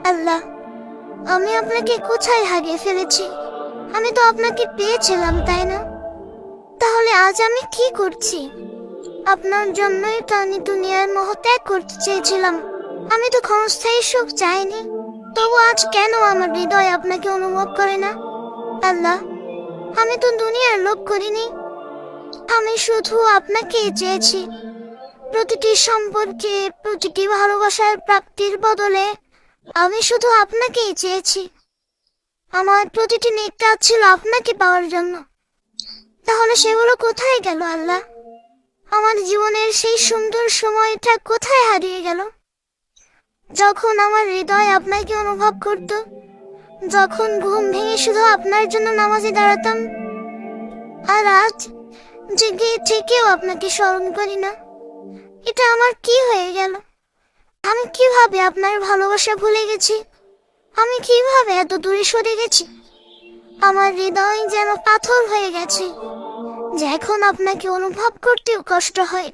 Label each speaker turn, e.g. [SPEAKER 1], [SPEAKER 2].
[SPEAKER 1] আল্লাহ, আমি আপনাকে কোথায় হারিয়ে ফেলেছি? আমি তো আপনাকে পেয়েছিলাম, তাই না? তাহলে আজ আমি কি করছি? আপনার জন্যই তো আমি দুনিয়ার মোহ ত্যাগ করতে চেয়েছিলাম। আমি তো ক্ষণস্থায়ী সুখ চাইনি। তবু আজ কেন আমার হৃদয় আপনাকে অনুভব করে না? আল্লাহ, আমি তো দুনিয়ার লোভ করিনি। আমি শুধু আপনাকেই চেয়েছি। প্রতিটি সম্পর্কে, প্রতিটি ভালোবাসার প্রাপ্তির বদলে আমি শুধু আপনাকেই চেয়েছি। আমার প্রতিটি নেক কাজ ছিল আপনাকে পাওয়ার জন্য। তাহলে সেগুলো কোথায় গেল আল্লাহ? আমার জীবনের সেই সুন্দর সময়টা কোথায় হারিয়ে গেল, যখন আমার হৃদয় আপনাকে অনুভব করত, যখন ঘুম ভেঙে শুধু আপনার জন্য নামাজে দাঁড়াতাম? আর আজ জেগে থেকেও আপনাকে স্মরণ করি না। এটা আমার কি হয়ে গেল? আমি কিভাবে আপনার ভালোবাসা ভুলে গেছি? আমি কিভাবে এত দূরে সরে গেছি? আমার হৃদয় যেন পাথর হয়ে গেছে, যে এখন আপনাকে অনুভব করতেও কষ্ট হয়।